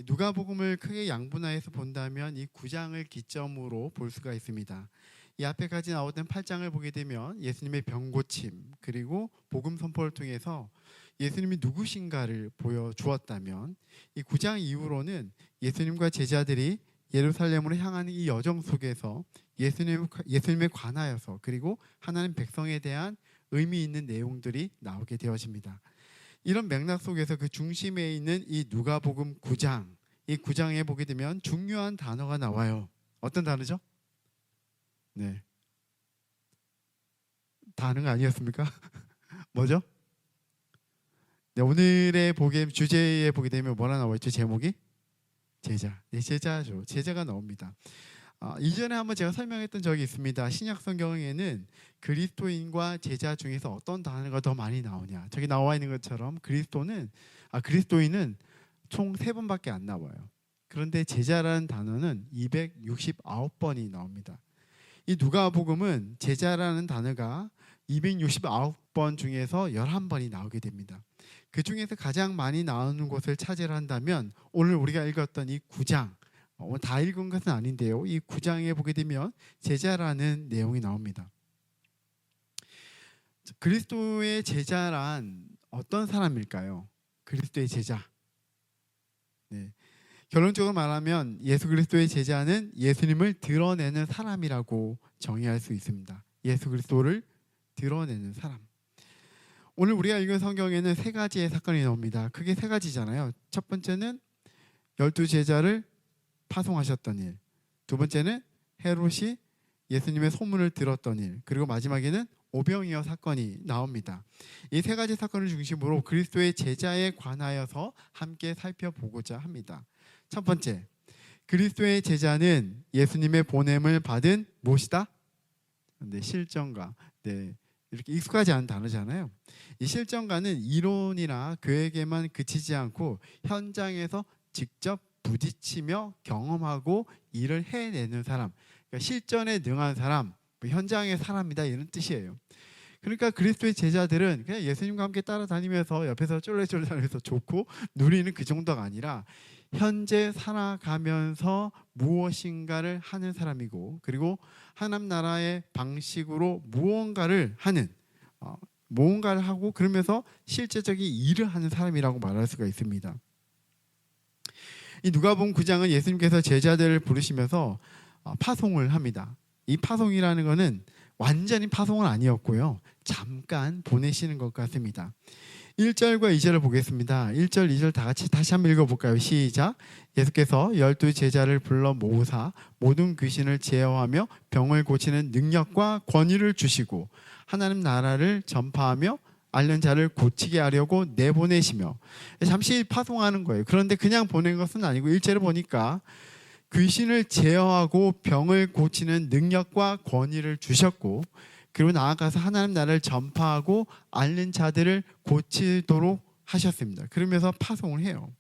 누가복음을 크게 양분화해서 본다면 이 9장을 기점으로 볼 수가 있습니다. 이 앞에까지 나오던 8장을 보게 되면 예수님의 병고침 그리고 복음 선포를 통해서 예수님이 누구신가를 보여주었다면, 이 9장 이후로는 예수님과 제자들이 예루살렘으로 향하는 이 여정 속에서 예수님에 관하여서 그리고 하나님 백성에 대한 의미 있는 내용들이 나오게 되어집니다. 이런 맥락 속에서 그 중심에 있는 이 누가복음 9장, 이 9장에 보게 되면 중요한 단어가 나와요. 어떤 단어죠? 네, 단어가 아니었습니까? 뭐죠? 네, 오늘의 주제에 보게 되면 뭐라 나와 있죠? 제목이? 제자. 네, 제자죠. 제자가 나옵니다. 이전에 한번 제가 설명했던 적이 있습니다. 신약 성경에는 그리스도인과 제자 중에서 어떤 단어가 더 많이 나오냐. 저기 나와 있는 것처럼 그리스도인은 총 3번밖에 안 나와요. 그런데 제자라는 단어는 269번이 나옵니다. 이 누가복음은 제자라는 단어가 269번 중에서 11번이 나오게 됩니다. 그 중에서 가장 많이 나오는 곳을 차지를 한다면 오늘 우리가 읽었던 이 9장, 다 읽은 것은 아닌데요, 이 9장에 보게 되면 제자라는 내용이 나옵니다. 그리스도의 제자란 어떤 사람일까요? 그리스도의 제자. 네. 결론적으로 말하면 예수 그리스도의 제자는 예수님을 드러내는 사람이라고 정의할 수 있습니다. 예수 그리스도를 드러내는 사람. 오늘 우리가 읽은 성경에는 3가지의 사건이 나옵니다. 크게 3가지잖아요. 첫 번째는 12 제자를 파송하셨던 일, 두 번째는 헤롯이 예수님의 소문을 들었던 일, 그리고 마지막에는 오병이어 사건이 나옵니다. 이 3가지 사건을 중심으로 그리스도의 제자에 관하여서 함께 살펴보고자 합니다. 첫 번째, 그리스도의 제자는 예수님의 보냄을 받은 무엇이다? 네, 실정가. 네, 이렇게 익숙하지 않은 단어잖아요. 이 실정가는 이론이나 교육에만 그치지 않고 현장에서 직접 부딪히며 경험하고 일을 해내는 사람, 그러니까 실전에 능한 사람, 현장의 사람이다, 이런 뜻이에요. 그러니까 그리스도의 제자들은 그냥 예수님과 함께 따라다니면서 옆에서 쫄래쫄래 다니면서 좋고 누리는 그 정도가 아니라 현재 살아가면서 무엇인가를 하는 사람이고, 그리고 하나님 나라의 방식으로 무언가를 하고 그러면서 실제적인 일을 하는 사람이라고 말할 수가 있습니다. 이 누가복음 9장은 예수님께서 제자들을 부르시면서 파송을 합니다. 이 파송이라는 것은 완전히 파송은 아니었고요, 잠깐 보내시는 것 같습니다. 1절과 2절을 보겠습니다. 1절, 2절 다 같이 다시 한번 읽어볼까요? 시작. 예수께서 12 제자를 불러 모으사 모든 귀신을 제어하며 병을 고치는 능력과 권위를 주시고 하나님 나라를 전파하며 앓는 자를 고치게 하려고 내보내시며. 잠시 파송하는 거예요. 그런데 그냥 보낸 것은 아니고 1절을 보니까 귀신을 제어하고 병을 고치는 능력과 권위를 주셨고, 그리고 나아가서 하나님 나라를 전파하고 앓는 자들을 고치도록 하셨습니다. 그러면서 파송을 해요.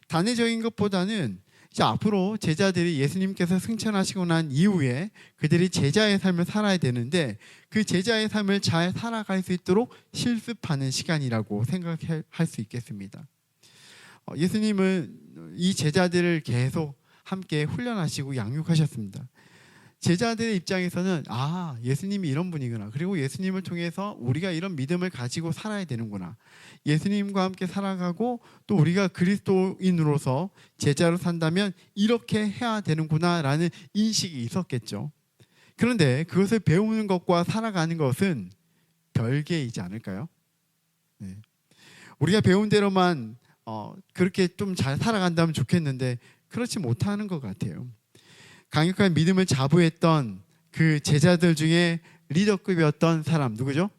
단회적인 것보다는 이제 앞으로 제자들이 예수님께서 승천하시고 난 이후에 그들이 제자의 삶을 살아야 되는데, 그 제자의 삶을 잘 살아갈 수 있도록 실습하는 시간이라고 생각할 수 있겠습니다. 예수님은 이 제자들을 계속 함께 훈련하시고 양육하셨습니다. 제자들의 입장에서는 예수님이 이런 분이구나, 그리고 예수님을 통해서 우리가 이런 믿음을 가지고 살아야 되는구나, 예수님과 함께 살아가고 또 우리가 그리스도인으로서 제자로 산다면 이렇게 해야 되는구나 라는 인식이 있었겠죠. 그런데 그것을 배우는 것과 살아가는 것은 별개이지 않을까요? 네. 우리가 배운 대로만 그렇게 좀 잘 살아간다면 좋겠는데 그렇지 못하는 것 같아요. 강력한 믿음을 자부했던 그 제자들 중에 리더급이었던 사람 누구죠?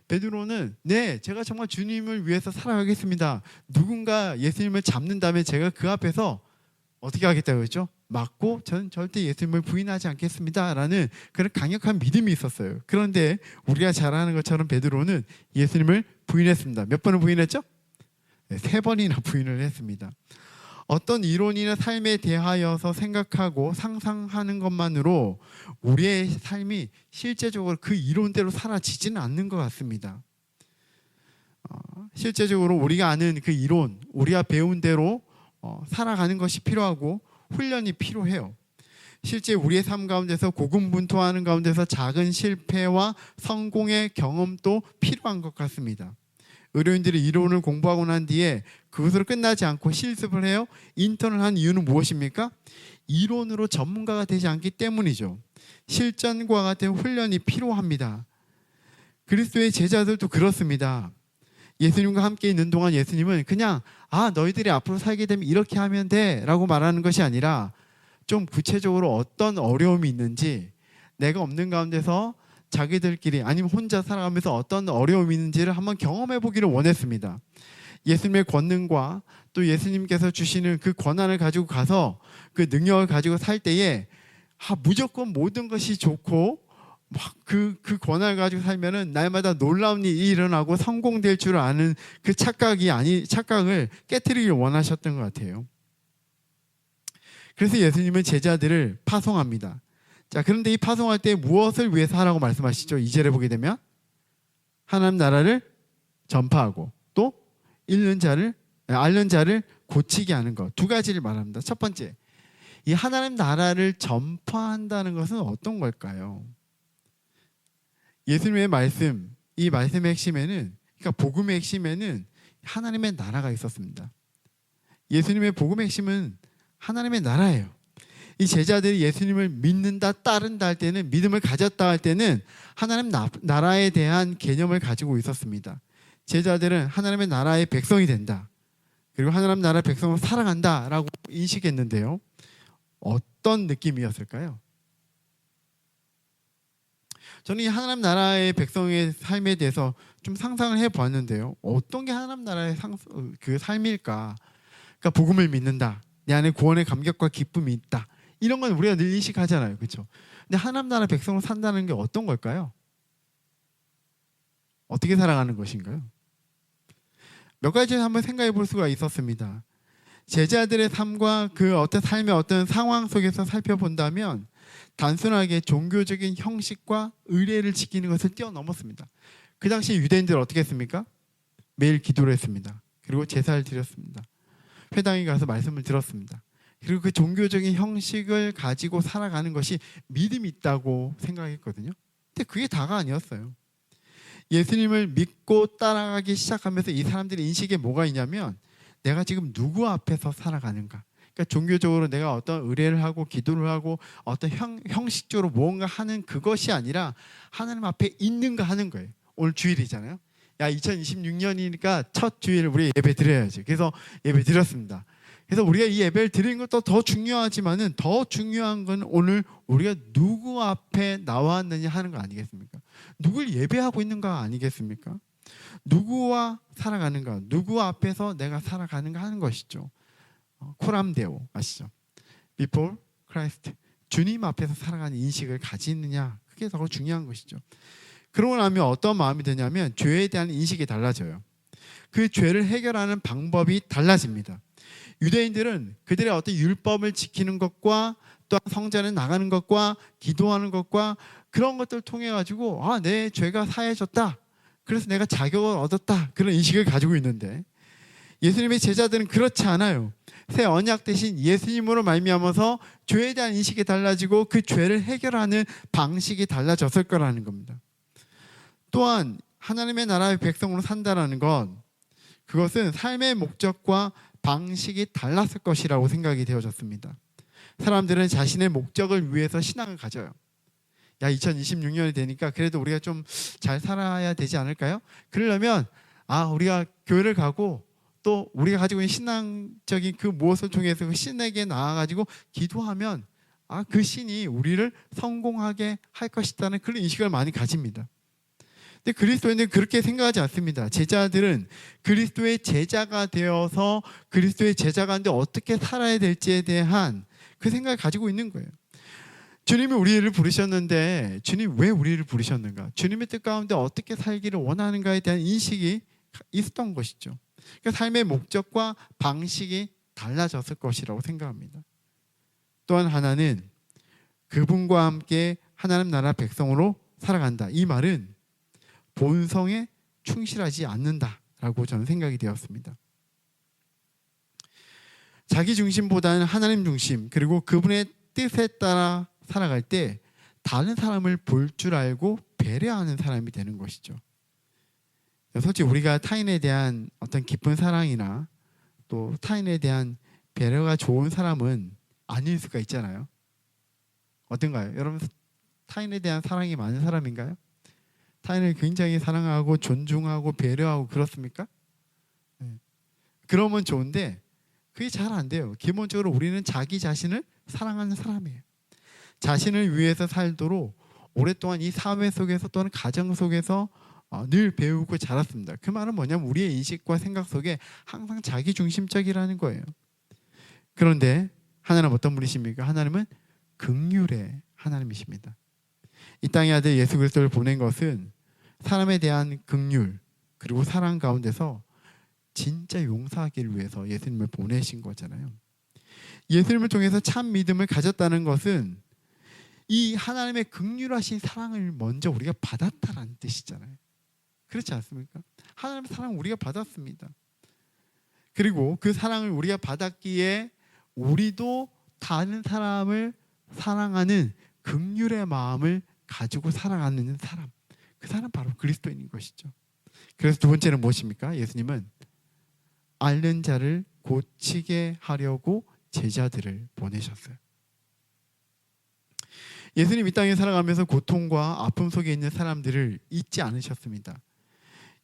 베드로는 네, 제가 정말 주님을 위해서 살아가겠습니다. 누군가 예수님을 잡는다면 제가 그 앞에서 어떻게 하겠다고 했죠? 맞고 저는 절대 예수님을 부인하지 않겠습니다 라는 그런 강력한 믿음이 있었어요. 그런데 우리가 잘 아는 것처럼 베드로는 예수님을 부인했습니다. 몇 번을 부인했죠? 네, 3번이나 부인을 했습니다. 어떤 이론이나 삶에 대하여서 생각하고 상상하는 것만으로 우리의 삶이 실제적으로 그 이론대로 사라지지는 않는 것 같습니다. 실제적으로 우리가 아는 그 이론, 우리가 배운 대로 살아가는 것이 필요하고 훈련이 필요해요. 실제 우리의 삶 가운데서 고군분투하는 가운데서 작은 실패와 성공의 경험도 필요한 것 같습니다. 의료인들이 이론을 공부하고 난 뒤에 그것으로 끝나지 않고 실습을 해요. 인턴을 한 이유는 무엇입니까? 이론으로 전문가가 되지 않기 때문이죠. 실전과 같은 훈련이 필요합니다. 그리스도의 제자들도 그렇습니다. 예수님과 함께 있는 동안 예수님은 그냥 너희들이 앞으로 살게 되면 이렇게 하면 돼 라고 말하는 것이 아니라 좀 구체적으로 어떤 어려움이 있는지, 내가 없는 가운데서 자기들끼리 아니면 혼자 살아가면서 어떤 어려움이 있는지를 한번 경험해 보기를 원했습니다. 예수님의 권능과 또 예수님께서 주시는 그 권한을 가지고 가서 그 능력을 가지고 살 때에 무조건 모든 것이 좋고 막 그 권한을 가지고 살면은 날마다 놀라운 일이 일어나고 성공될 줄 아는 그 착각을 깨트리길 원하셨던 것 같아요. 그래서 예수님은 제자들을 파송합니다. 자, 그런데 이 파송할 때 무엇을 위해서 하라고 말씀하시죠? 2절에 보게 되면 하나님 나라를 전파하고 또 앓는 자를 고치게 하는 것, 두 가지를 말합니다. 첫 번째, 이 하나님 나라를 전파한다는 것은 어떤 걸까요? 예수님의 말씀, 이 말씀의 핵심에는, 그러니까 복음의 핵심에는 하나님의 나라가 있었습니다. 예수님의 복음의 핵심은 하나님의 나라예요. 이 제자들이 예수님을 믿는다, 따른다 할 때는, 믿음을 가졌다 할 때는 하나님 나라에 대한 개념을 가지고 있었습니다. 제자들은 하나님의 나라의 백성이 된다, 그리고 하나님 나라 백성을 사랑한다 라고 인식했는데요. 어떤 느낌이었을까요? 저는 이 하나님 나라의 백성의 삶에 대해서 좀 상상을 해보았는데요. 어떤 게 하나님 나라의 그 삶일까? 그러니까 복음을 믿는다, 내 안에 구원의 감격과 기쁨이 있다, 이런 건 우리가 늘 인식하잖아요, 그렇죠? 근데 하나님 나라 백성으로 산다는 게 어떤 걸까요? 어떻게 살아가는 것인가요? 몇 가지 한번 생각해 볼 수가 있었습니다. 제자들의 삶과 그 어떤 삶의 어떤 상황 속에서 살펴본다면 단순하게 종교적인 형식과 의례를 지키는 것을 뛰어넘었습니다. 그 당시 유대인들 어떻게 했습니까? 매일 기도를 했습니다. 그리고 제사를 드렸습니다. 회당에 가서 말씀을 들었습니다. 그리고 그 종교적인 형식을 가지고 살아가는 것이 믿음이 있다고 생각했거든요. 근데 그게 다가 아니었어요. 예수님을 믿고 따라가기 시작하면서 이 사람들의 인식에 뭐가 있냐면, 내가 지금 누구 앞에서 살아가는가. 그러니까 종교적으로 내가 어떤 의례를 하고 기도를 하고 어떤 형식적으로 무언가 하는 그것이 아니라 하나님 앞에 있는가 하는 거예요. 오늘 주일이잖아요. 2026년이니까 첫 주일을 우리 예배 드려야지. 그래서 예배 드렸습니다. 그래서 우리가 이 예배를 드리는 것도 더 중요하지만은 더 중요한 건 오늘 우리가 누구 앞에 나왔느냐 하는 거 아니겠습니까? 누굴 예배하고 있는가 아니겠습니까? 누구와 살아가는가, 누구 앞에서 내가 살아가는가 하는 것이죠. 코람데오 아시죠? Before Christ, 주님 앞에서 살아가는 인식을 가지느냐, 그게 더 중요한 것이죠. 그러고 나면 어떤 마음이 드냐면 죄에 대한 인식이 달라져요. 그 죄를 해결하는 방법이 달라집니다. 유대인들은 그들의 어떤 율법을 지키는 것과 또 성전에 나가는 것과 기도하는 것과 그런 것들을 통해 가지고 내 죄가 사해졌다, 그래서 내가 자격을 얻었다, 그런 인식을 가지고 있는데 예수님의 제자들은 그렇지 않아요. 새 언약 대신 예수님으로 말미암아서 죄에 대한 인식이 달라지고 그 죄를 해결하는 방식이 달라졌을 거라는 겁니다. 또한 하나님의 나라의 백성으로 산다라는 것, 그것은 삶의 목적과 방식이 달랐을 것이라고 생각이 되어졌습니다. 사람들은 자신의 목적을 위해서 신앙을 가져요. 2026년이 되니까 그래도 우리가 좀 잘 살아야 되지 않을까요? 그러려면 우리가 교회를 가고 또 우리가 가지고 있는 신앙적인 그 무엇을 통해서 그 신에게 나아가지고 기도하면 그 신이 우리를 성공하게 할 것이라는 그런 인식을 많이 가집니다. 근데 그리스도인들은 그렇게 생각하지 않습니다. 제자들은 그리스도의 제자가 되어서 그리스도의 제자가 되는데 어떻게 살아야 될지에 대한 그 생각을 가지고 있는 거예요. 주님이 우리를 부르셨는데 주님 왜 우리를 부르셨는가? 주님의 뜻 가운데 어떻게 살기를 원하는가에 대한 인식이 있었던 것이죠. 그러니까 삶의 목적과 방식이 달라졌을 것이라고 생각합니다. 또한 하나는 그분과 함께 하나님 나라 백성으로 살아간다. 이 말은 본성에 충실하지 않는다라고 저는 생각이 되었습니다. 자기 중심보다는 하나님 중심, 그리고 그분의 뜻에 따라 살아갈 때 다른 사람을 볼 줄 알고 배려하는 사람이 되는 것이죠. 솔직히 우리가 타인에 대한 어떤 깊은 사랑이나 또 타인에 대한 배려가 좋은 사람은 아닐 수가 있잖아요. 어떤가요? 여러분, 타인에 대한 사랑이 많은 사람인가요? 타인을 굉장히 사랑하고 존중하고 배려하고 그렇습니까? 그러면 좋은데 그게 잘 안 돼요. 기본적으로 우리는 자기 자신을 사랑하는 사람이에요. 자신을 위해서 살도록 오랫동안 이 사회 속에서 또는 가정 속에서 늘 배우고 자랐습니다. 그 말은 뭐냐면 우리의 인식과 생각 속에 항상 자기 중심적이라는 거예요. 그런데 하나님은 어떤 분이십니까? 하나님은 긍휼의 하나님이십니다. 이 땅의 아들 예수 그리스도를 보낸 것은 사람에 대한 긍휼 그리고 사랑 가운데서 진짜 용서하기를 위해서 예수님을 보내신 거잖아요. 예수님을 통해서 참 믿음을 가졌다는 것은 이 하나님의 긍휼하신 사랑을 먼저 우리가 받았다라는 뜻이잖아요. 그렇지 않습니까? 하나님의 사랑을 우리가 받았습니다. 그리고 그 사랑을 우리가 받았기에 우리도 다른 사람을 사랑하는 긍휼의 마음을 가지고 살아가는 사람, 그 사람 바로 그리스도인인 것이죠. 그래서 두 번째는 무엇입니까? 예수님은 앓는 자를 고치게 하려고 제자들을 보내셨어요. 예수님 이 땅에 살아가면서 고통과 아픔 속에 있는 사람들을 잊지 않으셨습니다.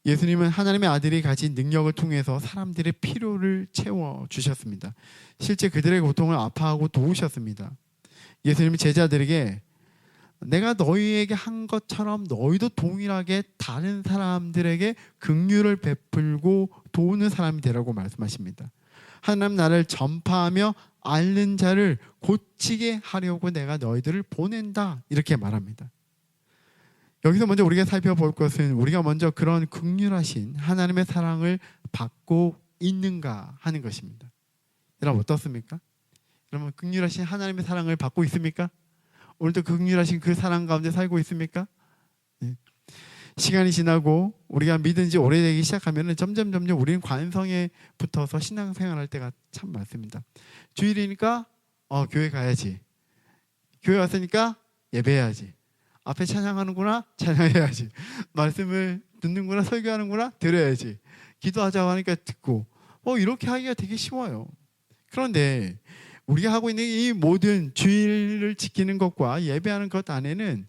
예수님은 하나님의 아들이 가진 능력을 통해서 사람들의 필요를 채워주셨습니다. 실제 그들의 고통을 아파하고 도우셨습니다. 예수님은 제자들에게 내가 너희에게 한 것처럼 너희도 동일하게 다른 사람들에게 긍휼을 베풀고 도우는 사람이 되라고 말씀하십니다. 하나님 나라를 전파하며 앓는 자를 고치게 하려고 내가 너희들을 보낸다, 이렇게 말합니다. 여기서 먼저 우리가 살펴볼 것은 우리가 먼저 그런 긍휼하신 하나님의 사랑을 받고 있는가 하는 것입니다. 여러분 어떻습니까? 여러분 긍휼하신 하나님의 사랑을 받고 있습니까? 오늘도 긍휼하신 그 사랑 가운데 살고 있습니까? 네. 시간이 지나고 우리가 믿은 지 오래되기 시작하면 점점 우리는 관성에 붙어서 신앙생활할 때가 참 많습니다. 주일이니까 교회 가야지. 교회 왔으니까 예배해야지. 앞에 찬양하는구나, 찬양해야지. 말씀을 듣는구나, 설교하는구나, 들어야지. 기도하자고 하니까 듣고. 이렇게 하기가 되게 쉬워요. 그런데 우리가 하고 있는 이 모든 주일을 지키는 것과 예배하는 것 안에는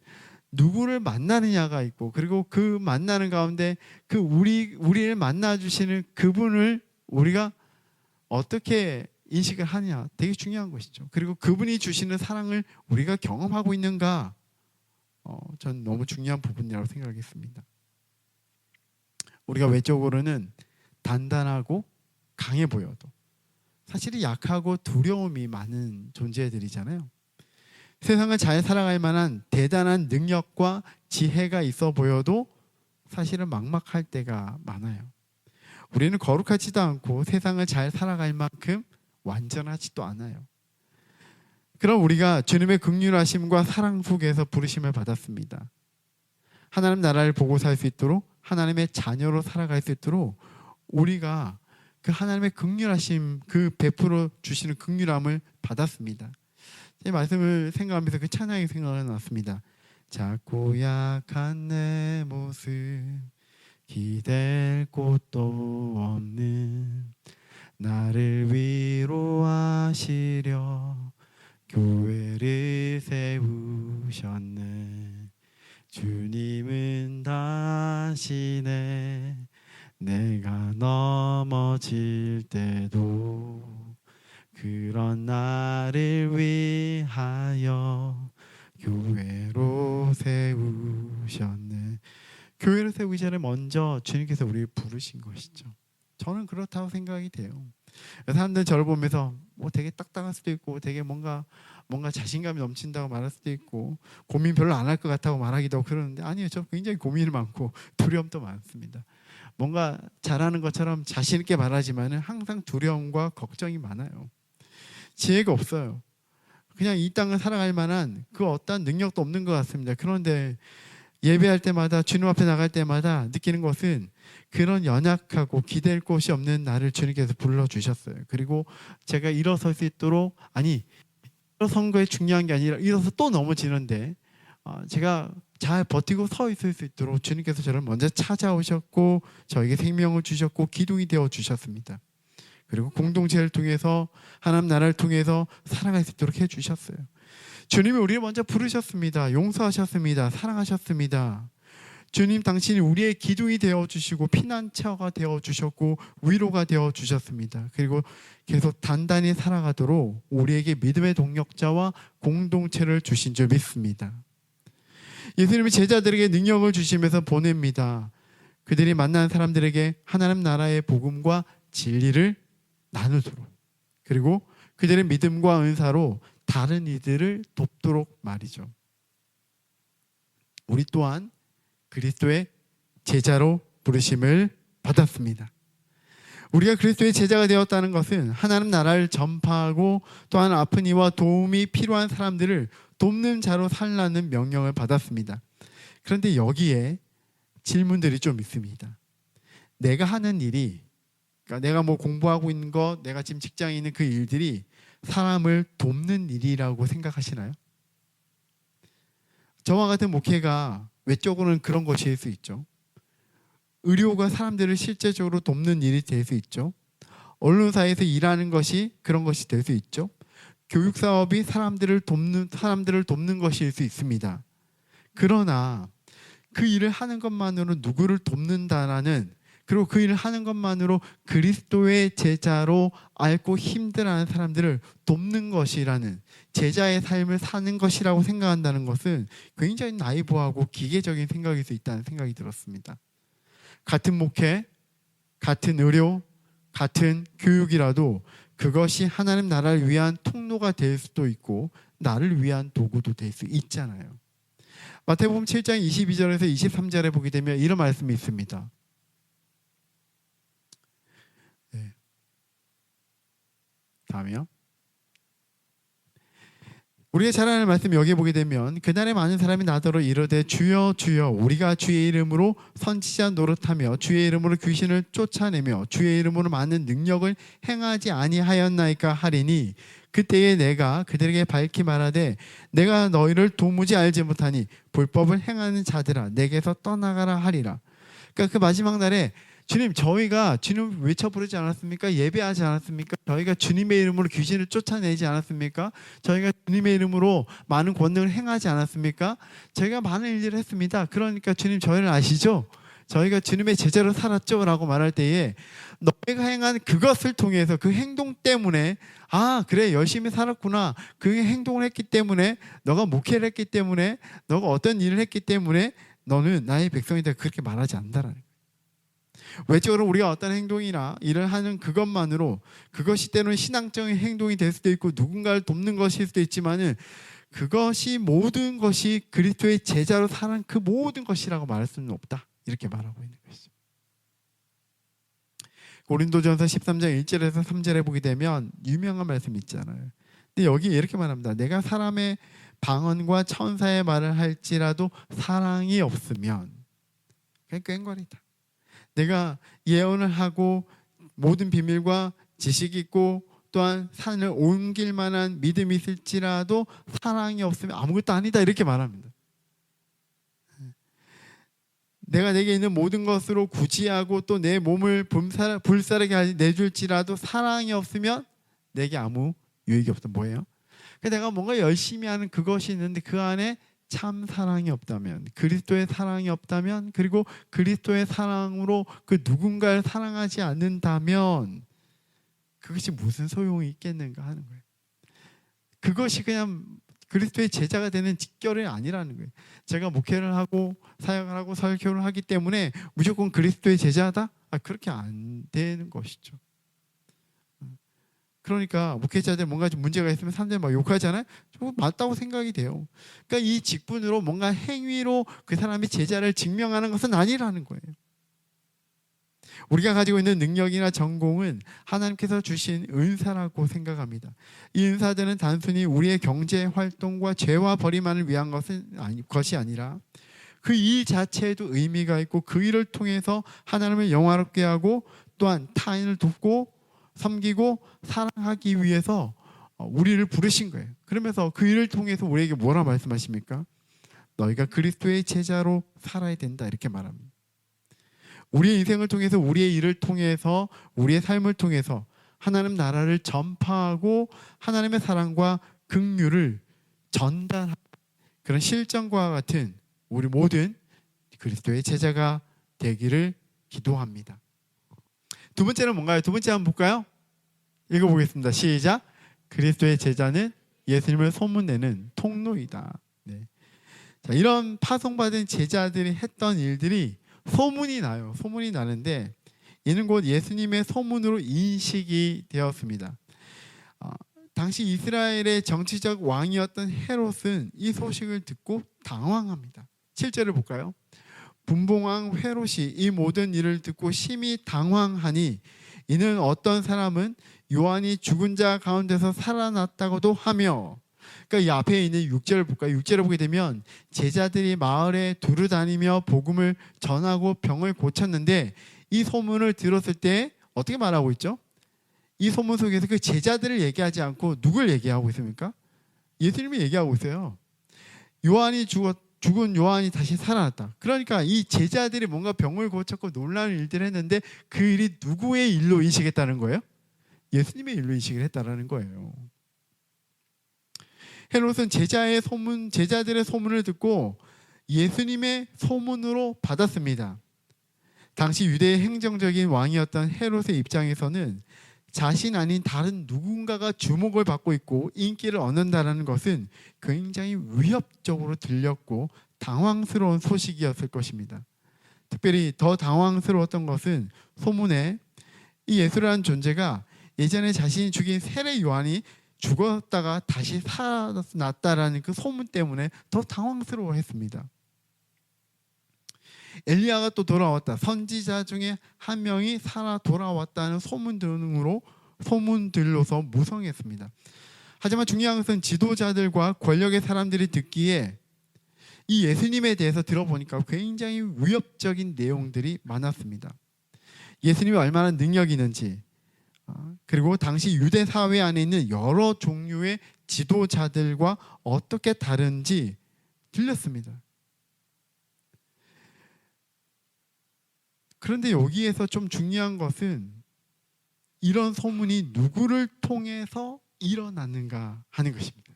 누구를 만나느냐가 있고, 그리고 그 만나는 가운데 그 우리를 만나 주시는 그분을 우리가 어떻게 인식을 하냐, 되게 중요한 것이죠. 그리고 그분이 주시는 사랑을 우리가 경험하고 있는가, 전 너무 중요한 부분이라고 생각했습니다. 우리가 외적으로는 단단하고 강해 보여도 사실은 약하고 두려움이 많은 존재들이잖아요. 세상을 잘 살아갈 만한 대단한 능력과 지혜가 있어 보여도 사실은 막막할 때가 많아요. 우리는 거룩하지도 않고 세상을 잘 살아갈 만큼 완전하지도 않아요. 그럼 우리가 주님의 긍휼하심과 사랑 속에서 부르심을 받았습니다. 하나님 나라를 보고 살 수 있도록, 하나님의 자녀로 살아갈 수 있도록 우리가 그 하나님의 긍휼하심, 그 베풀어 주시는 긍휼함을 받았습니다. 이 말씀을 생각하면서 그 찬양이 생각이 났습니다. 작고 약한 내 모습 기댈 곳도 없는 나를 위로하시려 교회를 세우셨네. 주님은 다시네. 내가 넘어질 때도 그런 나를 위하여 교회로 세우셨네. 교회로 세우기 전에 먼저 주님께서 우리를 부르신 것이죠. 저는 그렇다고 생각이 돼요. 사람들은 저를 보면서 되게 딱딱할 수도 있고, 되게 뭔가 자신감이 넘친다고 말할 수도 있고, 고민 별로 안 할 것 같다고 말하기도 하고 그러는데, 아니요, 저 굉장히 고민이 많고 두려움도 많습니다. 뭔가 잘하는 것처럼 자신 있게 말하지만은 항상 두려움과 걱정이 많아요. 지혜가 없어요. 그냥 이 땅을 살아갈 만한 그 어떠한 능력도 없는 것 같습니다. 그런데 예배할 때마다, 주님 앞에 나갈 때마다 느끼는 것은 그런 연약하고 기댈 곳이 없는 나를 주님께서 불러주셨어요. 그리고 제가 일어설 수 있도록, 아니 일어선 거에 중요한 게 아니라 일어서 또 넘어지는데 제가 잘 버티고 서 있을 수 있도록 주님께서 저를 먼저 찾아오셨고 저에게 생명을 주셨고 기둥이 되어 주셨습니다. 그리고 공동체를 통해서 하나님 나라를 통해서 살아갈 수 있도록 해주셨어요. 주님이 우리를 먼저 부르셨습니다. 용서하셨습니다. 사랑하셨습니다. 주님 당신이 우리의 기둥이 되어주시고 피난처가 되어주셨고 위로가 되어주셨습니다. 그리고 계속 단단히 살아가도록 우리에게 믿음의 동력자와 공동체를 주신 줄 믿습니다. 예수님이 제자들에게 능력을 주시면서 보냅니다. 그들이 만난 사람들에게 하나님 나라의 복음과 진리를 나누도록, 그리고 그들의 믿음과 은사로 다른 이들을 돕도록 말이죠. 우리 또한 그리스도의 제자로 부르심을 받았습니다. 우리가 그리스도의 제자가 되었다는 것은 하나님 나라를 전파하고 또한 아픈 이와 도움이 필요한 사람들을 돕는 자로 살라는 명령을 받았습니다. 그런데 여기에 질문들이 좀 있습니다. 내가 하는 일이, 그러니까 내가 뭐 공부하고 있는 것, 내가 지금 직장에 있는 그 일들이 사람을 돕는 일이라고 생각하시나요? 저와 같은 목회가 외적으로는 그런 것일 수 있죠. 의료가 사람들을 실제적으로 돕는 일이 될 수 있죠. 언론사에서 일하는 것이 그런 것이 될 수 있죠. 교육 사업이 사람들을 돕는 것일 수 있습니다. 그러나 그 일을 하는 것만으로 누구를 돕는다라는, 그리고 그 일을 하는 것만으로 그리스도의 제자로 앓고 힘들어하는 사람들을 돕는 것이라는, 제자의 삶을 사는 것이라고 생각한다는 것은 굉장히 나이브하고 기계적인 생각일 수 있다는 생각이 들었습니다. 같은 목회, 같은 의료, 같은 교육이라도 그것이 하나님 나라를 위한 통로가 될 수도 있고 나를 위한 도구도 될 수 있잖아요. 마태복음 7장 22절에서 23절에 보게 되면 이런 말씀이 있습니다. 네. 다음이요. 우리가 잘 아는 말씀 여기 보게 되면 그날에 많은 사람이 나더러 이르되 주여 주여 우리가 주의 이름으로 선지자 노릇하며 주의 이름으로 귀신을 쫓아내며 주의 이름으로 많은 능력을 행하지 아니하였나이까 하리니 그때에 내가 그들에게 밝히 말하되 내가 너희를 도무지 알지 못하니 불법을 행하는 자들아 내게서 떠나가라 하리라. 그러니까 그 마지막 날에 주님, 저희가 주님 외쳐 부르지 않았습니까? 예배하지 않았습니까? 저희가 주님의 이름으로 귀신을 쫓아내지 않았습니까? 저희가 주님의 이름으로 많은 권능을 행하지 않았습니까? 저희가 많은 일들을 했습니다. 그러니까 주님 저희를 아시죠? 저희가 주님의 제자로 살았죠? 라고 말할 때에 너희가 행한 그것을 통해서 그 행동 때문에 그래 열심히 살았구나. 그 행동을 했기 때문에 너가 목회를 했기 때문에 너가 어떤 일을 했기 때문에 너는 나의 백성이다. 그렇게 말하지 않는다라는 거예요. 외적으로 우리가 어떤 행동이나 일을 하는 그것만으로 그것이 때로는 신앙적인 행동이 될 수도 있고 누군가를 돕는 것일 수도 있지만은 그것이 모든 것이 그리스도의 제자로 사는 그 모든 것이라고 말할 수는 없다. 이렇게 말하고 있는 것이죠. 고린도전서 13장 1절에서 3절에 보게 되면 유명한 말씀이 있잖아요. 근데 여기 이렇게 말합니다. 내가 사람의 방언과 천사의 말을 할지라도 사랑이 없으면 그냥 꽹과리다. 내가 예언을 하고 모든 비밀과 지식이 있고 또한 산을 옮길 만한 믿음이 있을지라도 사랑이 없으면 아무것도 아니다. 이렇게 말합니다. 내가 내게 있는 모든 것으로 구지하고 또 내 몸을 불사르게 내줄지라도 사랑이 없으면 내게 아무 유익이 없다. 뭐예요? 내가 뭔가 열심히 하는 그것이 있는데 그 안에 참 사랑이 없다면, 그리스도의 사랑이 없다면, 그리고 그리스도의 사랑으로 그 누군가를 사랑하지 않는다면 그것이 무슨 소용이 있겠는가 하는 거예요. 그것이 그냥 그리스도의 제자가 되는 직결이 아니라는 거예요. 제가 목회를 하고 사역을 하고 설교를 하기 때문에 무조건 그리스도의 제자다? 그렇게 안 되는 것이죠. 그러니까 목회자들 뭔가 좀 문제가 있으면 사람들이 막 욕하잖아요. 맞다고 생각이 돼요. 그러니까 이 직분으로 뭔가 행위로 그 사람이 제자를 증명하는 것은 아니라는 거예요. 우리가 가지고 있는 능력이나 전공은 하나님께서 주신 은사라고 생각합니다. 이 은사들은 단순히 우리의 경제 활동과 죄와 벌이만을 위한 것이 아니라 그 일 자체에도 의미가 있고 그 일을 통해서 하나님을 영화롭게 하고 또한 타인을 돕고 섬기고 사랑하기 위해서 우리를 부르신 거예요. 그러면서 그 일을 통해서 우리에게 뭐라 말씀하십니까? 너희가 그리스도의 제자로 살아야 된다 이렇게 말합니다. 우리의 인생을 통해서 우리의 일을 통해서 우리의 삶을 통해서 하나님 나라를 전파하고 하나님의 사랑과 긍휼을 전달하는 그런 실정과 같은 우리 모든 그리스도의 제자가 되기를 기도합니다. 두 번째는 뭔가요? 두 번째 한번 볼까요? 읽어보겠습니다. 시작. 그리스도의 제자는 예수님을 소문내는 통로이다. 네. 자, 이런 파송받은 제자들이 했던 일들이 소문이 나요. 소문이 나는데 이는 곧 예수님의 소문으로 인식이 되었습니다. 당시 이스라엘의 정치적 왕이었던 헤롯은 이 소식을 듣고 당황합니다. 7절을 볼까요? 분봉왕 헤롯이 이 모든 일을 듣고 심히 당황하니 이는 어떤 사람은 요한이 죽은 자 가운데서 살아났다고도 하며, 그러니까 이 앞에 있는 6절을 볼까요? 6절을 보게 되면 제자들이 마을에 두루 다니며 복음을 전하고 병을 고쳤는데 이 소문을 들었을 때 어떻게 말하고 있죠? 이 소문 속에서 그 제자들을 얘기하지 않고 누굴 얘기하고 있습니까? 예수님이 얘기하고 있어요. 죽은 요한이 다시 살아났다. 그러니까 이 제자들이 뭔가 병을 고쳤고 놀라운 일들을 했는데 그 일이 누구의 일로 인식했다는 거예요? 예수님의 일로 인식을 했다라는 거예요. 헤롯은 제자들의 소문을 듣고 예수님의 소문으로 받았습니다. 당시 유대의 행정적인 왕이었던 헤롯의 입장에서는 자신 아닌 다른 누군가가 주목을 받고 있고 인기를 얻는다는 것은 굉장히 위협적으로 들렸고 당황스러운 소식이었을 것입니다. 특별히 더 당황스러웠던 것은 소문에 이 예수라는 존재가 예전에 자신이 죽인 세례 요한이 죽었다가 다시 살아났다라는 그 소문 때문에 더 당황스러워했습니다. 엘리야가 또 돌아왔다. 선지자 중에 한 명이 살아 돌아왔다는 소문들로서 무성했습니다. 하지만 중요한 것은 지도자들과 권력의 사람들이 듣기에 이 예수님에 대해서 들어보니까 굉장히 위협적인 내용들이 많았습니다. 예수님이 얼마나 능력이 있는지, 그리고 당시 유대 사회 안에 있는 여러 종류의 지도자들과 어떻게 다른지 들렸습니다. 그런데 여기에서 좀 중요한 것은 이런 소문이 누구를 통해서 일어났는가 하는 것입니다.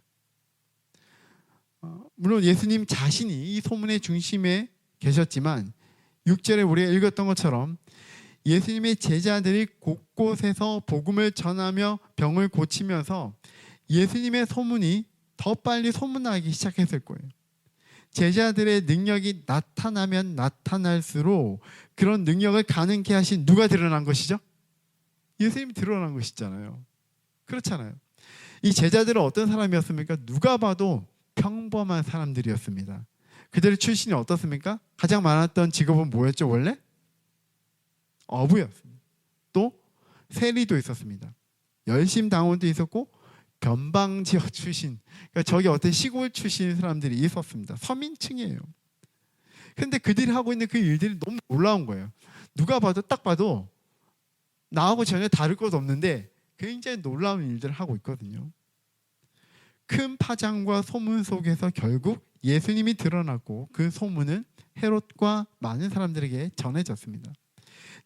물론 예수님 자신이 이 소문의 중심에 계셨지만 6절에 우리가 읽었던 것처럼 예수님의 제자들이 곳곳에서 복음을 전하며 병을 고치면서 예수님의 소문이 더 빨리 소문나기 시작했을 거예요. 제자들의 능력이 나타나면 나타날수록 그런 능력을 가능케 하신 누가 드러난 것이죠? 예수님이 드러난 것이잖아요. 그렇잖아요. 이 제자들은 어떤 사람이었습니까? 누가 봐도 평범한 사람들이었습니다. 그들의 출신이 어떻습니까? 가장 많았던 직업은 뭐였죠? 원래? 어부였습니다. 또 세리도 있었습니다. 열심당원도 있었고 변방지역 출신, 그러니까 저기 어떤 시골 출신 사람들이 있었습니다. 서민층이에요. 그런데 그들이 하고 있는 그 일들이 너무 놀라운 거예요. 누가 봐도 딱 봐도 나하고 전혀 다를 것 없는데 굉장히 놀라운 일들을 하고 있거든요. 큰 파장과 소문 속에서 결국 예수님이 드러났고 그 소문은 헤롯과 많은 사람들에게 전해졌습니다.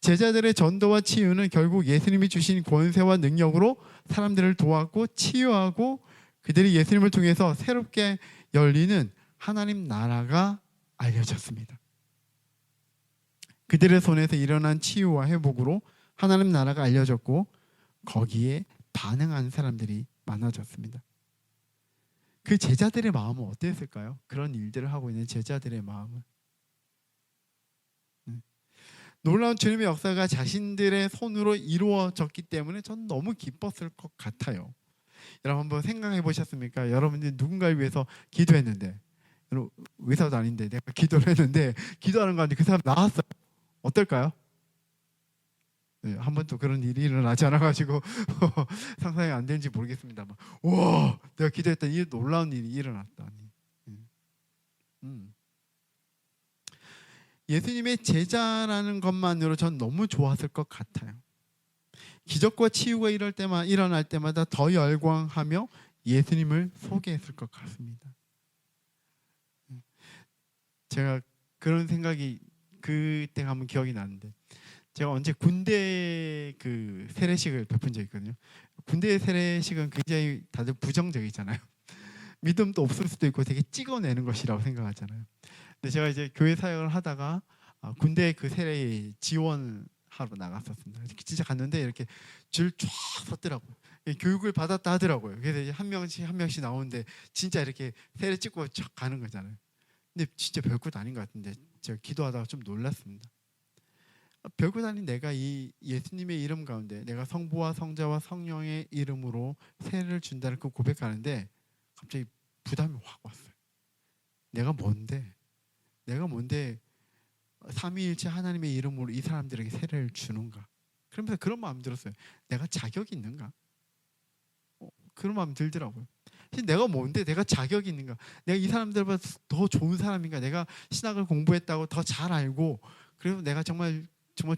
제자들의 전도와 치유는 결국 예수님이 주신 권세와 능력으로 사람들을 도왔고 치유하고 그들이 예수님을 통해서 새롭게 열리는 하나님 나라가 알려졌습니다. 그들의 손에서 일어난 치유와 회복으로 하나님 나라가 알려졌고 거기에 반응한 사람들이 많아졌습니다. 그 제자들의 마음은 어땠을까요? 그런 일들을 하고 있는 제자들의 마음은. 놀라운 주님의 역사가 자신들의 손으로 이루어졌기 때문에 전 너무 기뻤을 것 같아요. 여러분 한번 생각해 보셨습니까? 여러분들이 누군가를 위해서 기도했는데, 의사도 아닌데 내가 기도를 했는데 기도하는 가운데 그 사람 나았어요. 어떨까요? 네, 한 번도 그런 일이 일어나지 않아가지고 상상이 안 되는지 모르겠습니다만, 우와, 내가 기도했던 이 놀라운 일이 일어났다니. 예수님의 제자라는 것만으로 전 너무 좋았을 것 같아요. 기적과 치유가 일어날 때마다 더 열광하며 예수님을 소개했을 것 같습니다. 제가 그런 생각이 그때 한번 기억이 나는데, 제가 언제 군대 그 세례식을 베푼 적이 있거든요. 군대 세례식은 굉장히 다들 부정적이잖아요. 믿음도 없을 수도 있고 되게 찍어내는 것이라고 생각하잖아요. 근데 제가 이제 교회 사역을 하다가 군대 그 세례에 지원하러 나갔었습니다. 진짜 갔는데 이렇게 줄 쫙 섰더라고요. 교육을 받았다 하더라고요. 그래서 이제 한 명씩 나오는데 진짜 이렇게 세례 찍고 쫙 가는 거잖아요. 근데 진짜 별것 아닌 것 같은데 제가 기도하다가 좀 놀랐습니다. 별것 아닌 내가 이 예수님의 이름 가운데 내가 성부와 성자와 성령의 이름으로 세례를 준다는 그 고백하는데 갑자기 부담이 확 왔어요. 내가 뭔데 삼위일체 하나님의 이름으로 이 사람들에게 세례를 주는가? 그러면서 그런 마음 들었어요. 내가 자격이 있는가? 그런 마음 들더라고요. 내가 뭔데? 내가 자격이 있는가? 내가 이 사람들보다 더 좋은 사람인가? 내가 신학을 공부했다고 더 잘 알고, 그래서 내가 정말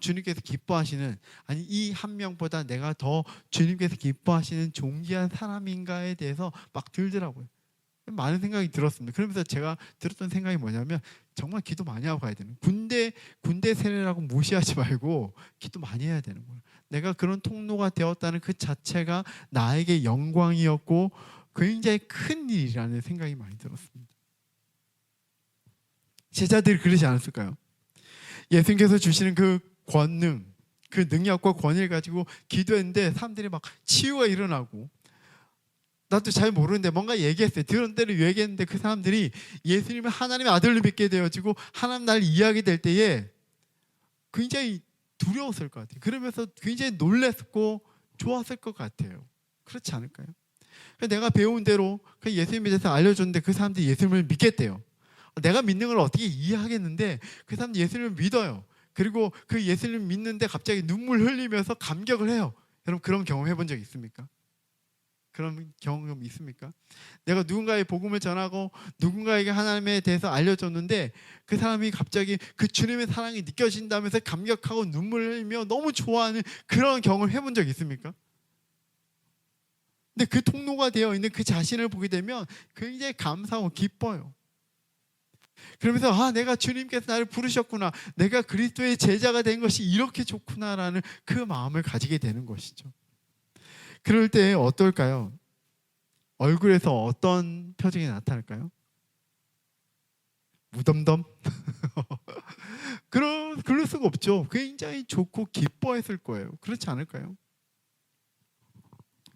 주님께서 기뻐하시는, 아니 이 한 명보다 내가 더 주님께서 기뻐하시는 존귀한 사람인가에 대해서 막 들더라고요. 많은 생각이 들었습니다. 그러면서 제가 들었던 생각이 뭐냐면, 정말 기도 많이 하고 가야 되는, 군대 세례라고 무시하지 말고 기도 많이 해야 되는 거예요. 내가 그런 통로가 되었다는 그 자체가 나에게 영광이었고 굉장히 큰 일이라는 생각이 많이 들었습니다. 제자들이 그러지 않았을까요? 예수님께서 주시는 그 권능, 그 능력과 권위를 가지고 기도했는데 사람들이 막 치유가 일어나고, 나도 잘 모르는데 뭔가 얘기했어요. 들은 대로 얘기했는데 그 사람들이 예수님을 하나님의 아들로 믿게 되어지고 하나님 나를 이해하게 될 때에 굉장히 두려웠을 것 같아요. 그러면서 굉장히 놀랐고 좋았을 것 같아요. 그렇지 않을까요? 내가 배운 대로 예수님에 대해서 알려줬는데 그 사람들이 예수님을 믿겠대요. 내가 믿는 걸 어떻게 이해하겠는데 그 사람들이 예수님을 믿어요. 그리고 그 예수님을 믿는데 갑자기 눈물 흘리면서 감격을 해요. 여러분 그런 경험 해본 적 있습니까? 그런 경험 있습니까? 내가 누군가의 복음을 전하고 누군가에게 하나님에 대해서 알려줬는데 그 사람이 갑자기 그 주님의 사랑이 느껴진다면서 감격하고 눈물을 흘리며 너무 좋아하는 그런 경험을 해본 적 있습니까? 근데 그 통로가 되어 있는 그 자신을 보게 되면 굉장히 감사하고 기뻐요. 그러면서 내가 주님께서 나를 부르셨구나, 내가 그리스도의 제자가 된 것이 이렇게 좋구나라는 그 마음을 가지게 되는 것이죠. 그럴 때 어떨까요? 얼굴에서 어떤 표정이 나타날까요? 무덤덤? 그럴 수가 없죠. 굉장히 좋고 기뻐했을 거예요. 그렇지 않을까요?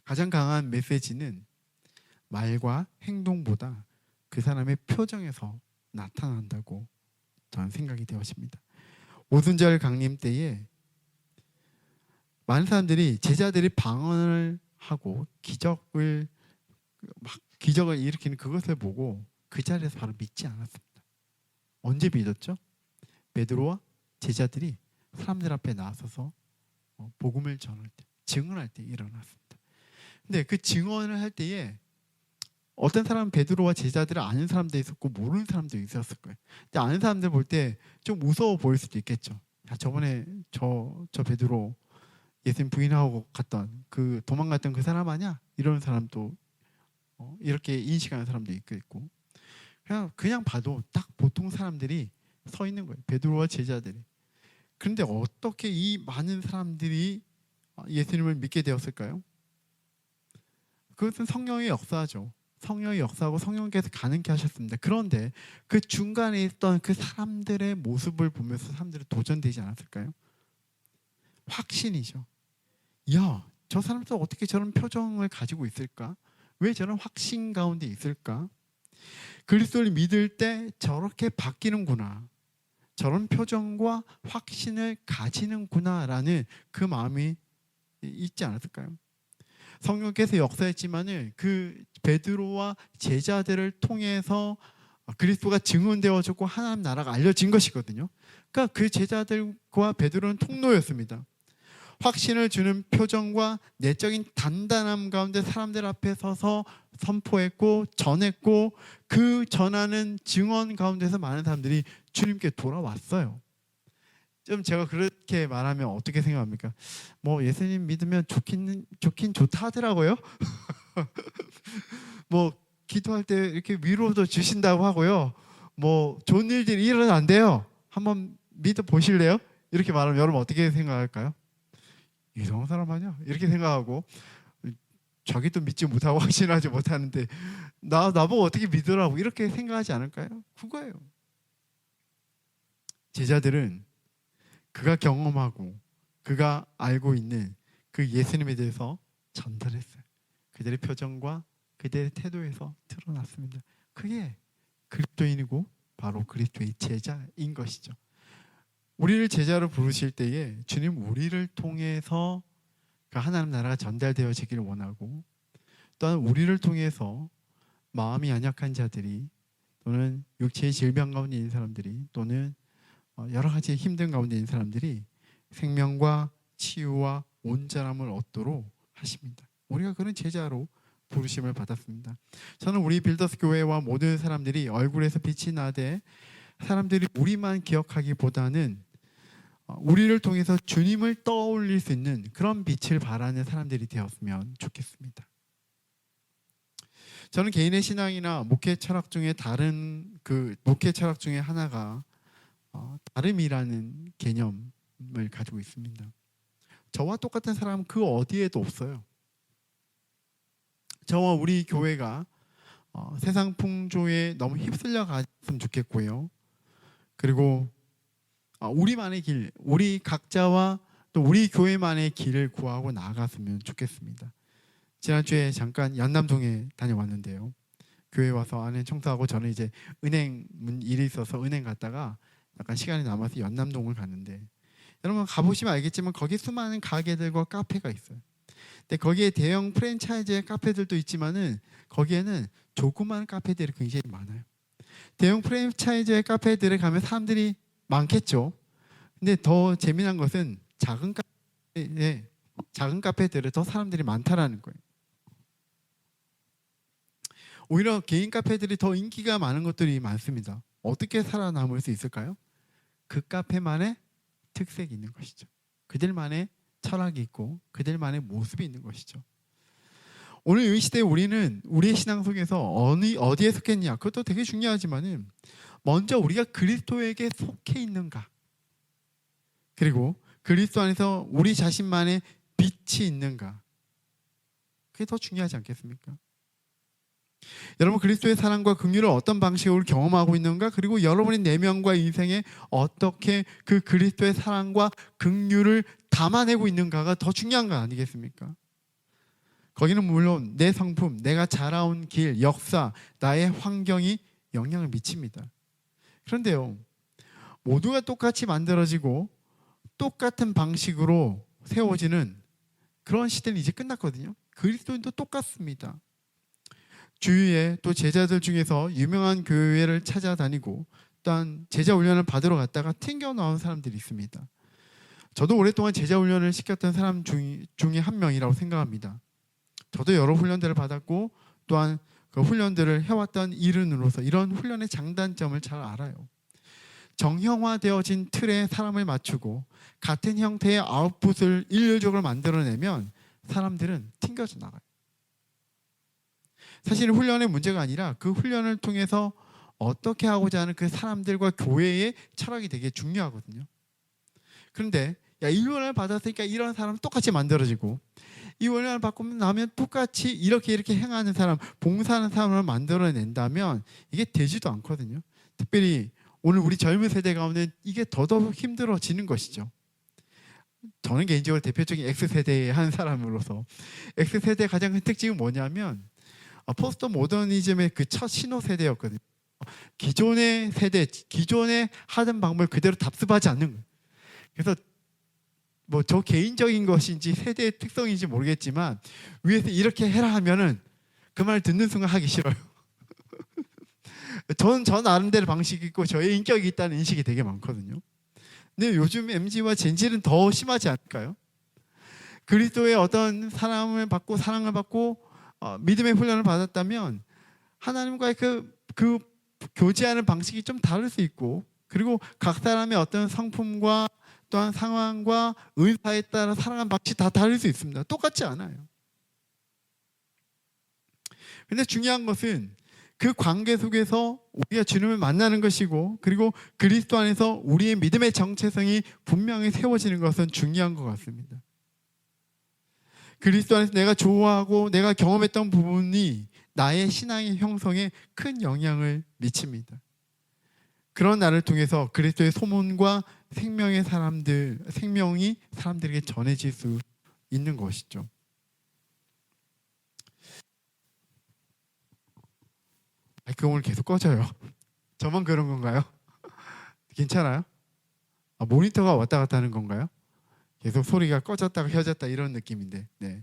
가장 강한 메시지는 말과 행동보다 그 사람의 표정에서 나타난다고 저는 생각이 되었습니다. 오순절 강림 때에 많은 사람들이 제자들이 방언을 하고 기적을 일으키는 그것을 보고 그 자리에서 바로 믿지 않았습니다. 언제 믿었죠? 베드로와 제자들이 사람들 앞에 나서서 복음을 전할 때, 증언할 때 일어났습니다. 근데 그 증언을 할 때에 어떤 사람은 베드로와 제자들을 아는 사람도 있었고 모르는 사람도 있었을 거예요. 근데 아는 사람들 볼 때 좀 무서워 보일 수도 있겠죠. 야, 저번에 저 베드로 예수님 부인하고 갔던 그 도망갔던 그 사람 아니야? 이런 사람도 이렇게 인식하는 사람도 있고, 그냥 봐도 딱 보통 사람들이 서 있는 거예요. 베드로와 제자들이. 그런데 어떻게 이 많은 사람들이 예수님을 믿게 되었을까요? 그것은 성령의 역사죠. 성령의 역사하고 성령께서 가능케 하셨습니다. 그런데 그 중간에 있던 그 사람들의 모습을 보면서 사람들이 도전되지 않았을까요? 확신이죠. 야, 저 사람도 어떻게 저런 표정을 가지고 있을까? 왜 저런 확신 가운데 있을까? 그리스도를 믿을 때 저렇게 바뀌는구나, 저런 표정과 확신을 가지는구나라는 그 마음이 있지 않았을까요? 성령께서 역사했지만은 그 베드로와 제자들을 통해서 그리스도가 증언되어졌고 하나님 나라가 알려진 것이거든요. 그러니까 그 제자들과 베드로는 통로였습니다. 확신을 주는 표정과 내적인 단단함 가운데 사람들 앞에 서서 선포했고 전했고, 그 전하는 증언 가운데서 많은 사람들이 주님께 돌아왔어요. 좀 제가 그렇게 말하면 어떻게 생각합니까? 뭐 예수님 믿으면 좋긴 좋다 하더라고요. 뭐 기도할 때 이렇게 위로도 주신다고 하고요. 뭐 좋은 일들이 일어난대요. 한번 믿어 보실래요? 이렇게 말하면 여러분 어떻게 생각할까요? 이상한 사람 아니야? 이렇게 생각하고, 자기도 믿지 못하고 확신하지 못하는데 나보고 어떻게 믿으라고 이렇게 생각하지 않을까요? 그거예요. 제자들은 그가 경험하고 그가 알고 있는 그 예수님에 대해서 전달했어요. 그들의 표정과 그들의 태도에서 드러났습니다. 그게 그리스도인이고 바로 그리스도의 제자인 것이죠. 우리를 제자로 부르실 때에 주님 우리를 통해서 그 하나님 나라가 전달되어지기를 원하고, 또한 우리를 통해서 마음이 연약한 자들이, 또는 육체의 질병 가운데 있는 사람들이, 또는 여러 가지 힘든 가운데 있는 사람들이 생명과 치유와 온전함을 얻도록 하십니다. 우리가 그런 제자로 부르심을 받았습니다. 저는 우리 빌더스 교회와 모든 사람들이 얼굴에서 빛이 나되 사람들이 우리만 기억하기보다는 우리를 통해서 주님을 떠올릴 수 있는 그런 빛을 발하는 사람들이 되었으면 좋겠습니다. 저는 개인의 신앙이나 목회 철학 중에 다른 목회 철학 중에 하나가 다름이라는 개념을 가지고 있습니다. 저와 똑같은 사람은 그 어디에도 없어요. 저와 우리 교회가 세상 풍조에 너무 휩쓸려 갔으면 좋겠고요. 그리고 우리만의 길, 우리 각자와 또 우리 교회만의 길을 구하고 나아갔으면 좋겠습니다. 지난주에 잠깐 연남동에 다녀왔는데요. 교회 와서 안에 청소하고 저는 이제 은행 일이 있어서 은행 갔다가 약간 시간이 남아서 연남동을 갔는데, 여러분 가보시면 알겠지만 거기 수많은 가게들과 카페가 있어요. 근데 거기에 대형 프랜차이즈의 카페들도 있지만은 거기에는 조그만 카페들이 굉장히 많아요. 대형 프랜차이즈의 카페들에 가면 사람들이 많겠죠. 근데 더 재미난 것은 작은 카페들에 더 사람들이 많다라는 거예요. 오히려 개인 카페들이 더 인기가 많은 것들이 많습니다. 어떻게 살아남을 수 있을까요? 그 카페만의 특색이 있는 것이죠. 그들만의 철학이 있고 그들만의 모습이 있는 것이죠. 오늘 이 시대에 우리는 우리의 신앙 속에서 어디에 속했냐, 그것도 되게 중요하지만은 먼저 우리가 그리스도에게 속해 있는가, 그리고 그리스도 안에서 우리 자신만의 빛이 있는가, 그게 더 중요하지 않겠습니까? 여러분 그리스도의 사랑과 긍휼을 어떤 방식으로 경험하고 있는가, 그리고 여러분의 내면과 인생에 어떻게 그 그리스도의 사랑과 긍휼을 담아내고 있는가가 더 중요한 거 아니겠습니까? 거기는 물론 내 성품, 내가 자라온 길, 역사, 나의 환경이 영향을 미칩니다. 그런데요, 모두가 똑같이 만들어지고 똑같은 방식으로 세워지는 그런 시대는 이제 끝났거든요. 그리스도인도 똑같습니다. 주위에 또 제자들 중에서 유명한 교회를 찾아다니고 또한 제자 훈련을 받으러 갔다가 튕겨 나온 사람들이 있습니다. 저도 오랫동안 제자 훈련을 시켰던 사람 중에 한 명이라고 생각합니다. 저도 여러 훈련들을 받았고 또한 그 훈련들을 해왔던 일원으로서 이런 훈련의 장단점을 잘 알아요. 정형화되어진 틀에 사람을 맞추고 같은 형태의 아웃풋을 일률적으로 만들어내면 사람들은 튕겨져 나가요. 사실 훈련의 문제가 아니라 그 훈련을 통해서 어떻게 하고자 하는 그 사람들과 교회의 철학이 되게 중요하거든요. 그런데 이 훈련을 받았으니까 이런 사람 똑같이 만들어지고, 이 훈련을 받고 나면 똑같이 이렇게 행하는 사람, 봉사하는 사람을 만들어낸다면 이게 되지도 않거든요. 특별히 오늘 우리 젊은 세대 가운데 이게 더더욱 힘들어지는 것이죠. 저는 개인적으로 대표적인 X세대의 한 사람으로서 X세대의 가장 큰 특징은 뭐냐면 포스트 모더니즘의 그 첫 신호 세대였거든요. 기존의 세대, 기존에 하던 방법을 그대로 답습하지 않는 거예요. 그래서 뭐 저 개인적인 것인지 세대의 특성인지 모르겠지만 위에서 이렇게 해라 하면은 그 말 듣는 순간 하기 싫어요. 저는 저 나름대로 방식이 있고 저의 인격이 있다는 인식이 되게 많거든요. 근데 요즘 MZ와 젠지는 더 심하지 않을까요? 그리스도의 어떤 사랑을 받고 믿음의 훈련을 받았다면 하나님과의 그 교제하는 방식이 좀 다를 수 있고, 그리고 각 사람의 어떤 성품과 또한 상황과 은사에 따라 사랑하는 방식이 다 다를 수 있습니다. 똑같지 않아요. 근데 중요한 것은 그 관계 속에서 우리가 주님을 만나는 것이고, 그리고 그리스도 안에서 우리의 믿음의 정체성이 분명히 세워지는 것은 중요한 것 같습니다. 그리스도 안에서 내가 좋아하고 내가 경험했던 부분이 나의 신앙의 형성에 큰 영향을 미칩니다. 그런 나를 통해서 그리스도의 소문과 생명이 사람들에게 전해질 수 있는 것이죠. 마이크 오늘 계속 꺼져요. 저만 그런 건가요? 괜찮아요? 모니터가 왔다 갔다 하는 건가요? 계속 소리가 꺼졌다가 켜졌다 이런 느낌인데. 네.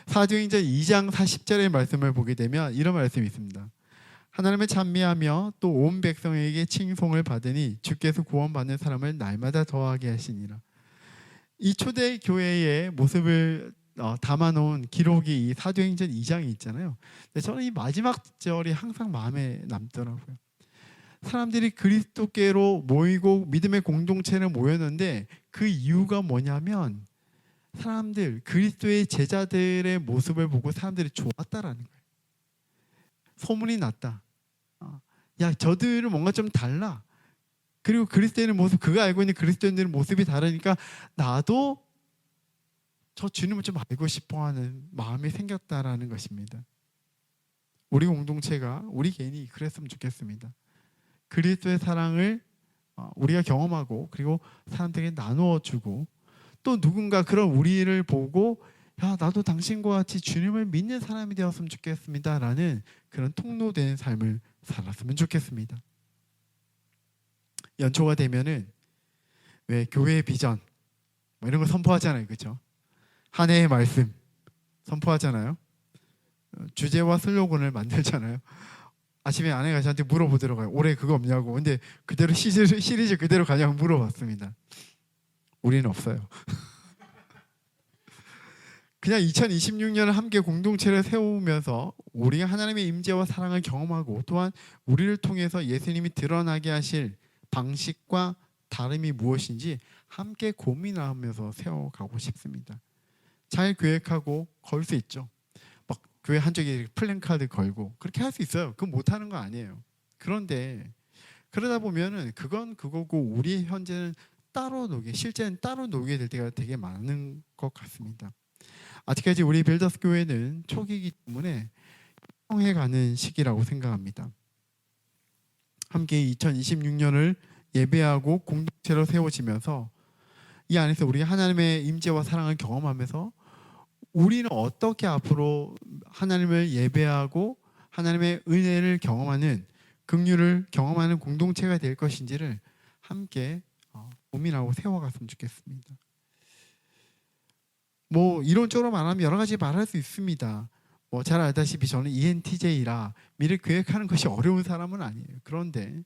사도행전 2장 40절의 말씀을 보게 되면 이런 말씀이 있습니다. 하나님을 찬미하며 또 온 백성에게 칭송을 받으니 주께서 구원받는 사람을 날마다 더하게 하시니라. 이 초대 교회의 모습을 담아놓은 기록이 이 사도행전 2장이 있잖아요. 근데 저는 이 마지막 절이 항상 마음에 남더라고요. 사람들이 그리스도께로 모이고 믿음의 공동체를 모였는데 그 이유가 뭐냐면 사람들, 그리스도의 제자들의 모습을 보고 사람들이 좋았다라는 거예요. 소문이 났다. 야, 저들은 뭔가 좀 달라. 그리고 그리스도인의 모습, 그가 알고 있는 그리스도인들의 모습이 다르니까 나도 저 주님을 좀 알고 싶어하는 마음이 생겼다라는 것입니다. 우리 공동체가, 우리 개인이 그랬으면 좋겠습니다. 그리스도의 사랑을 우리가 경험하고, 그리고 사람들에게 나누어 주고, 또 누군가 그런 우리를 보고 야, 나도 당신과 같이 주님을 믿는 사람이 되었으면 좋겠습니다 라는 그런 통로된 삶을 살았으면 좋겠습니다. 연초가 되면은 왜 교회의 비전 뭐 이런 거 선포하잖아요, 그렇죠? 한 해의 말씀 선포하잖아요. 주제와 슬로건을 만들잖아요. 아침에 아내가 저한테 물어보더라고요. 올해 그거 없냐고. 근데 그대로 시리즈 그대로 가냐고 물어봤습니다. 우리는 없어요. 그냥 2026년을 함께 공동체를 세우면서 우리가 하나님의 임재와 사랑을 경험하고, 또한 우리를 통해서 예수님이 드러나게 하실 방식과 다름이 무엇인지 함께 고민하면서 세워가고 싶습니다. 잘 계획하고 걸 수 있죠. 막 교회 한쪽에 플랜카드 걸고 그렇게 할 수 있어요. 그건 못하는 거 아니에요. 그런데 그러다 보면은 그건 그거고 우리 현재는 실제는 따로 놀게 될 때가 되게 많은 것 같습니다. 아직까지 우리 빌더스 교회는 초기이기 때문에 형성해가는 시기라고 생각합니다. 함께 2026년을 예배하고 공동체로 세워지면서 이 안에서 우리가 하나님의 임재와 사랑을 경험하면서 우리는 어떻게 앞으로 하나님을 예배하고 하나님의 은혜를 경험하는, 긍휼을 경험하는 공동체가 될 것인지를 함께 고민하고 세워갔으면 좋겠습니다. 뭐 이론적으로 말하면 여러 가지 말할 수 있습니다. 뭐 잘 알다시피 저는 ENTJ라 미래를 계획하는 것이 어려운 사람은 아니에요. 그런데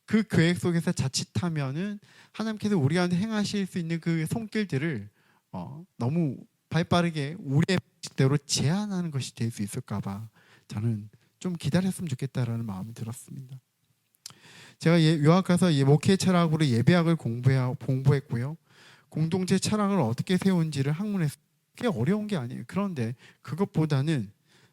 그 계획 속에서 자칫하면은 하나님께서 우리 가운데 행하실 수 있는 그 손길들을 너무 발빠르게 우리의 방식대로 제한하는 것이 될 수 있을까봐 저는 좀 기다렸으면 좋겠다라는 마음이 들었습니다. 제가 유학 가서 목회 철학으로 예배학을 공부했고요. 공동체 철학을 어떻게 세운지를 학문에서 꽤 어려운 게 아니에요. 그런데 그것보다는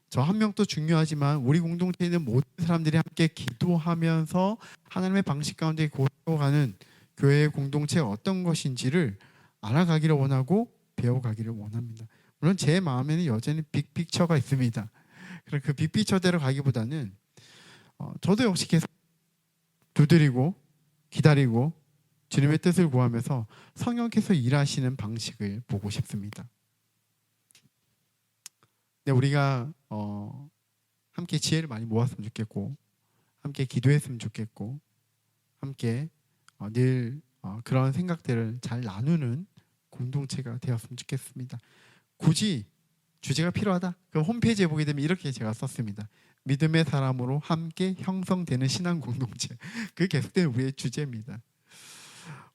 저 한 명도 중요하지만 우리 공동체에 있는 모든 사람들이 함께 기도하면서 하나님의 방식 가운데 고쳐가는 교회의 공동체가 어떤 것인지를 알아가기를 원하고 배워가기를 원합니다. 물론 제 마음에는 여전히 빅픽처가 있습니다. 그 빅픽처대로 가기보다는 저도 역시 계속 두드리고 기다리고 주님의 뜻을 구하면서 성령께서 일하시는 방식을 보고 싶습니다. 네, 우리가 함께 지혜를 많이 모았으면 좋겠고, 함께 기도했으면 좋겠고, 함께 늘 그런 생각들을 잘 나누는 공동체가 되었으면 좋겠습니다. 굳이 주제가 필요하다? 그럼 홈페이지에 보게 되면 이렇게 제가 썼습니다. 믿음의 사람으로 함께 형성되는 신앙 공동체. 그게 계속되는 우리의 주제입니다.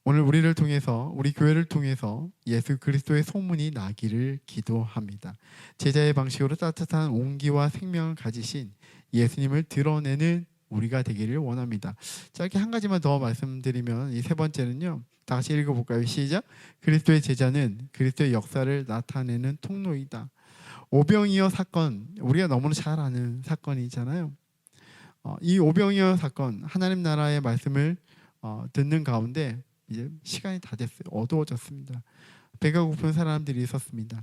오늘 우리를 통해서, 우리 교회를 통해서 예수 그리스도의 소문이 나기를 기도합니다. 제자의 방식으로 따뜻한 온기와 생명을 가지신 예수님을 드러내는 우리가 되기를 원합니다. 짧게 한 가지만 더 말씀드리면, 이 세 번째는요, 다 같이 읽어볼까요? 시작. 그리스도의 제자는 그리스도의 역사를 나타내는 통로이다. 오병이어 사건, 우리가 너무나 잘 아는 사건이잖아요. 이 오병이어 사건, 하나님 나라의 말씀을 듣는 가운데 이제 시간이 다 됐어요. 어두워졌습니다. 배가 고픈 사람들이 있었습니다.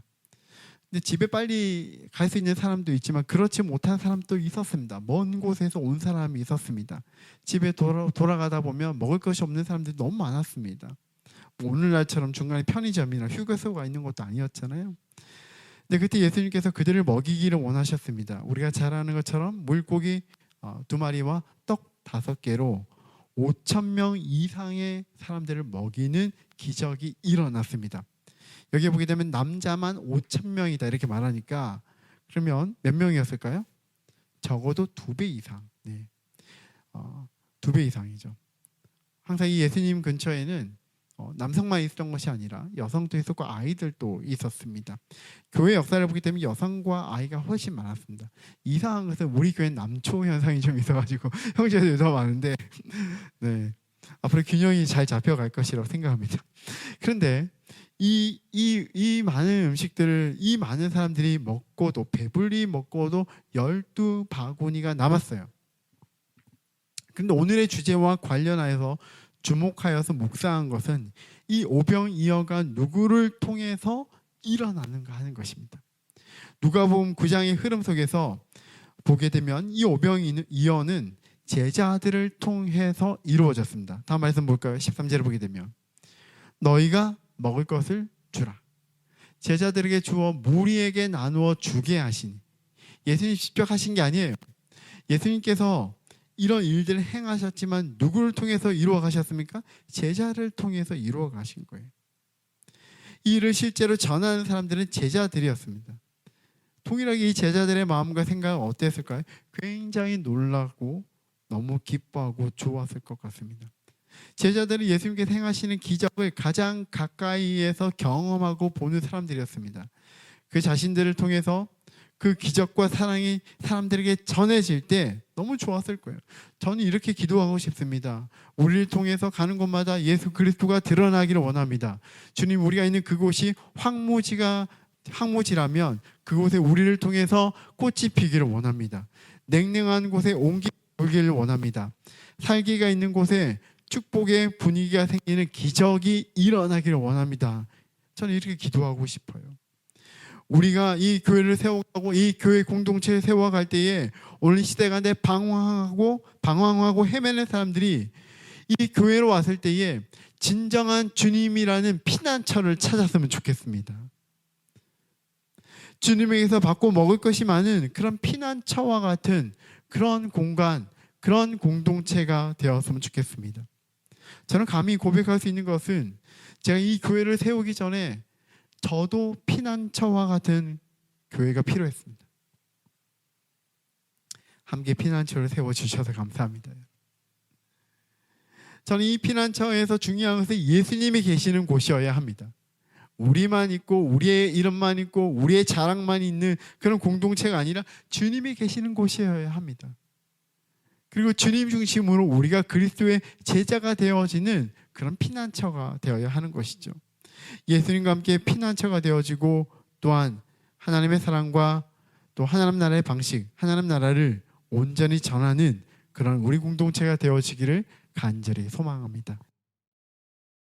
근데 집에 빨리 갈 수 있는 사람도 있지만 그렇지 못한 사람도 있었습니다. 먼 곳에서 온 사람이 있었습니다. 집에 돌아가다 보면 먹을 것이 없는 사람들이 너무 많았습니다. 오늘날처럼 중간에 편의점이나 휴게소가 있는 것도 아니었잖아요. 근데 그때 예수님께서 그들을 먹이기를 원하셨습니다. 우리가 잘 아는 것처럼 물고기 2마리와 떡 5개로 5,000명 이상의 사람들을 먹이는 기적이 일어났습니다. 여기에 보게 되면 남자만 5,000명이다 이렇게 말하니까, 그러면 몇 명이었을까요? 적어도 2배 이상. 2배 이상이죠. 항상 이 예수님 근처에는 남성만 있었던 것이 아니라 여성도 있었고 아이들도 있었습니다. 교회 역사를 보게 되면 여성과 아이가 훨씬 많았습니다. 이상한 것은 우리 교회는 남초 현상이 좀 있어가지고 형제들이 더 많은데 네, 앞으로 균형이 잘 잡혀갈 것이라고 생각합니다. 그런데 이 많은 음식들을 이 많은 사람들이 먹고도, 배불리 먹고도 12바구니가 남았어요. 그런데 오늘의 주제와 관련하여서 주목하여서 묵상한 것은 이 오병이어가 누구를 통해서 일어나는가 하는 것입니다. 누가복음 9장의 흐름 속에서 보게 되면 이 오병이어는 제자들을 통해서 이루어졌습니다. 다음 말씀 볼까요? 13절을 보게 되면 너희가 먹을 것을 주라. 제자들에게 주어 무리에게 나누어 주게 하시니, 예수님 직접 하신 게 아니에요. 예수님께서 이런 일들을 행하셨지만 누구를 통해서 이루어 가셨습니까? 제자를 통해서 이루어 가신 거예요. 이 일을 실제로 전하는 사람들은 제자들이었습니다. 동일하게 이 제자들의 마음과 생각은 어땠을까요? 굉장히 놀라고 너무 기뻐하고 좋았을 것 같습니다. 제자들은 예수님께서 행하시는 기적을 가장 가까이에서 경험하고 보는 사람들이었습니다. 그 자신들을 통해서 그 기적과 사랑이 사람들에게 전해질 때 너무 좋았을 거예요. 저는 이렇게 기도하고 싶습니다. 우리를 통해서 가는 곳마다 예수 그리스도가 드러나기를 원합니다. 주님, 우리가 있는 그곳이 황무지라면 그곳에 우리를 통해서 꽃이 피기를 원합니다. 냉랭한 곳에 온기가 돌기를 원합니다. 살기가 있는 곳에 축복의 분위기가 생기는 기적이 일어나기를 원합니다. 저는 이렇게 기도하고 싶어요. 우리가 이 교회를 세워가고 이 교회 공동체를 세워갈 때에 오늘 시대 가운데 방황하고 헤매는 사람들이 이 교회로 왔을 때에 진정한 주님이라는 피난처를 찾았으면 좋겠습니다. 주님에게서 받고 먹을 것이 많은 그런 피난처와 같은 그런 공간, 그런 공동체가 되었으면 좋겠습니다. 저는 감히 고백할 수 있는 것은 제가 이 교회를 세우기 전에 저도 피난처와 같은 교회가 필요했습니다. 함께 피난처를 세워주셔서 감사합니다. 저는 이 피난처에서 중요한 것은 예수님이 계시는 곳이어야 합니다. 우리만 있고 우리의 이름만 있고 우리의 자랑만 있는 그런 공동체가 아니라 주님이 계시는 곳이어야 합니다. 그리고 주님 중심으로 우리가 그리스도의 제자가 되어지는 그런 피난처가 되어야 하는 것이죠. 예수님과 함께 피난처가 되어지고 또한 하나님의 사랑과 또 하나님 나라의 방식, 하나님 나라를 온전히 전하는 그런 우리 공동체가 되어지기를 간절히 소망합니다.